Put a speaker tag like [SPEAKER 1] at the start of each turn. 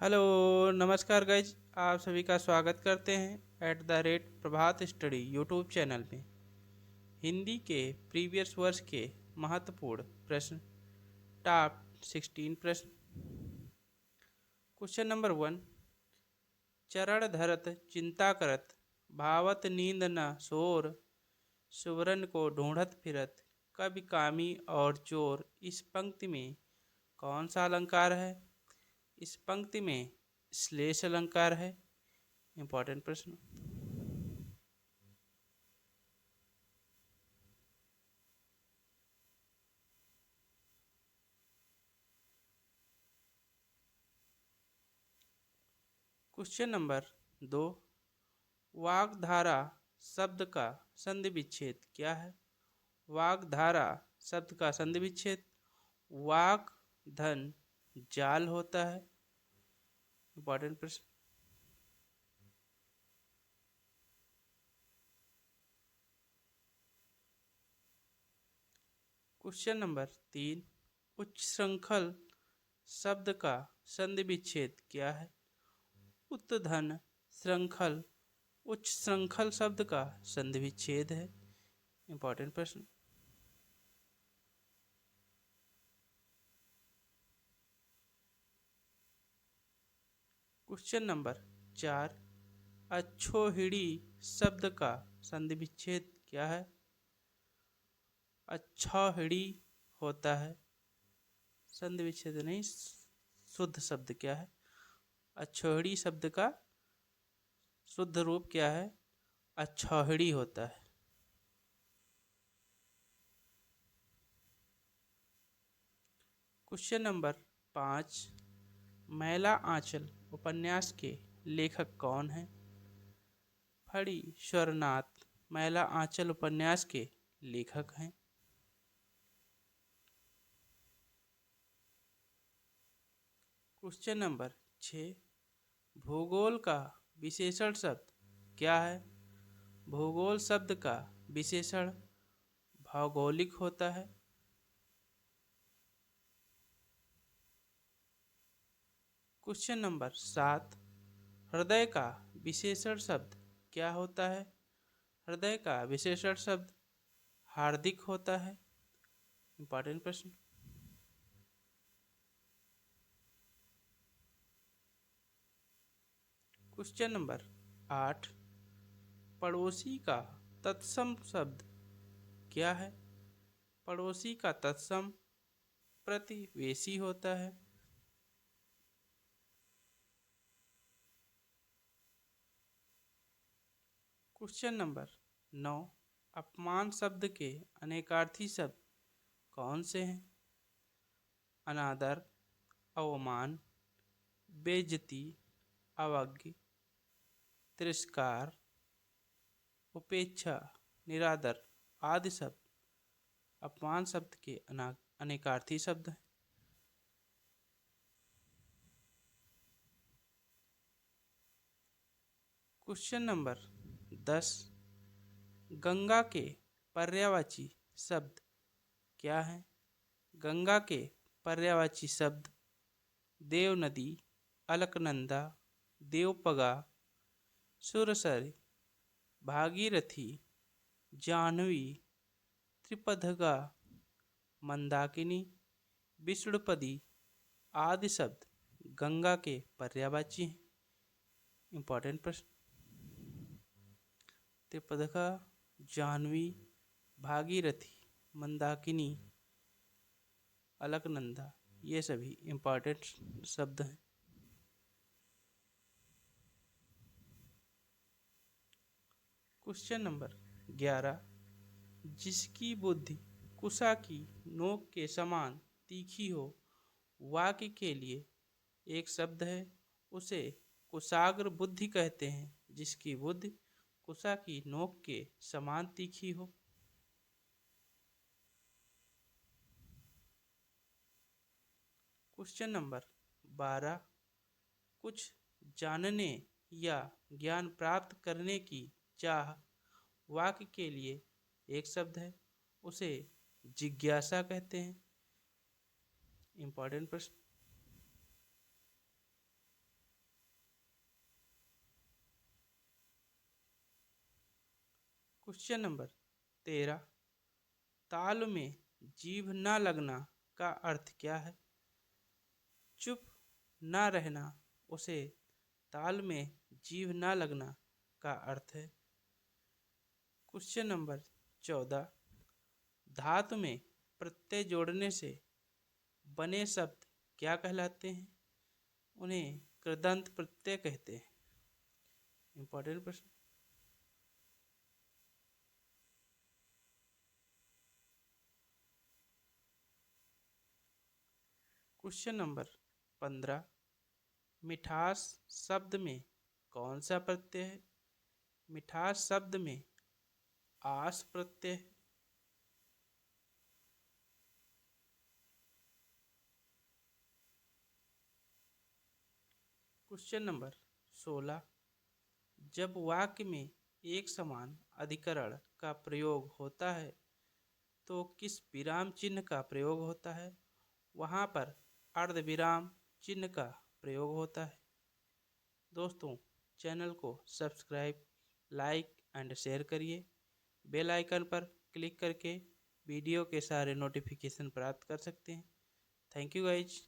[SPEAKER 1] Hello. नमस्कार guys, आप सभी का स्वागत करते हैं at the rate Prabhat study YouTube channel में। हिंदी के प्रीवियस वर्ष के महत्वपूर्ण प्रश्न, टॉप 16 प्रश्न। Question number 1। चरण धरत चिंता करत, भावत नींद न सोर, सुवरन को ढूंढत फिरत, कभी कामी और चोर। इस पंक्ति में कौन सा अलंकार है? इस पंक्ति में श्लेष अलंकार है। इंपॉर्टेंट प्रश्न। Question number 2। वाग्धारा शब्द का संधि विच्छेद क्या है? वाग्धारा शब्द का संधि विच्छेद वाक धन जाल होता है। इंपॉर्टेंट प्रश्न। Question number 3। उच्च श्रृंखल शब्द का संधि विच्छेद क्या है? उत्धन श्रृंखल उच्च श्रृंखल शब्द का संधि विच्छेद है। इंपॉर्टेंट प्रश्न। Question number 4। अच्छोहिड़ी शब्द का संधि विच्छेद क्या है? अच्छौहिड़ी होता है। संधि विच्छेद नहीं, शुद्ध शब्द क्या है? अच्छौहिड़ी शब्द का शुद्ध रूप क्या है? अच्छौहिड़ी होता है। Question number 5। मैला आंचल उपन्यास के लेखक कौन हैं? फणीश्वरनाथ मैला आंचल उपन्यास के लेखक हैं। Question number 6। भूगोल का विशेषण शब्द क्या है? भूगोल शब्द का विशेषण भौगोलिक होता है। Question number 7। हृदय का विशेषण शब्द क्या होता है? हृदय का विशेषण शब्द हार्दिक होता है। इंपॉर्टेंट प्रश्न। Question number 8। पड़ोसी का तत्सम शब्द क्या है? पड़ोसी का तत्सम प्रतिवेशी होता है। Question number 9। अपमान शब्द के अनेकार्थी शब्द कौन से हैं? अनादर, अवमान, बेइज्जती, अवज्ञा, तिरस्कार, उपेक्षा, निरादर आदि शब्द अपमान शब्द के अनेकार्थी शब्द हैं। Question number 10। गंगा के पर्यायवाची शब्द क्या है? गंगा के पर्यायवाची शब्द देव नदी, अलकनंदा, देवपगा, सुरसरी, भागीरथी, जाह्नवी, त्रिपदगा, मंदाकिनी, विष्णुपदी आदि शब्द गंगा के पर्यायवाची हैं। इंपॉर्टेंट प्रश्न। त्रिपदगा, जाह्नवी, भागीरथी, मंदाकिनी, अलकनंदा ये सभी इंपॉर्टेंट शब्द हैं। Question number 11। जिसकी बुद्धि कुशा की नोक के समान तीखी हो, वाक्य के लिए एक शब्द है, उसे कुशाग्र बुद्धि कहते हैं। जिसकी बुद्धि कुशा की नोक के समान तीखी हो। Question number 12। कुछ जानने या ज्ञान प्राप्त करने की चाह वाक्य के लिए एक शब्द है, उसे जिज्ञासा कहते हैं। इंपॉर्टेंट प्रश्न। क्वेश्चन नंबर 13, ताल में जीभ न लगना का अर्थ क्या है? चुप न रहना उसे ताल में जीभ न लगना का अर्थ है। क्वेश्चन नंबर 14, धातु में प्रत्यय जोड़ने से बने शब्द क्या कहलाते हैं? उन्हें कृदंत प्रत्यय कहते हैं। इंपॉर्टेंट प्रश्न। क्वेश्चन नंबर 15, मिठास शब्द में कौन सा प्रत्यय है? मिठास शब्द में आस प्रत्यय है। क्वेश्चन नंबर 16, जब वाक्य में एक समान अधिकरण का प्रयोग होता है तो किस विराम चिन्ह का प्रयोग होता है? वहाँ पर अर्धविराम चिन्ह का प्रयोग होता है। दोस्तों, चैनल को सब्सक्राइब, लाइक एंड शेयर करिए। बेल आइकन पर क्लिक करके वीडियो के सारे नोटिफिकेशन प्राप्त कर सकते हैं। Thank you guys.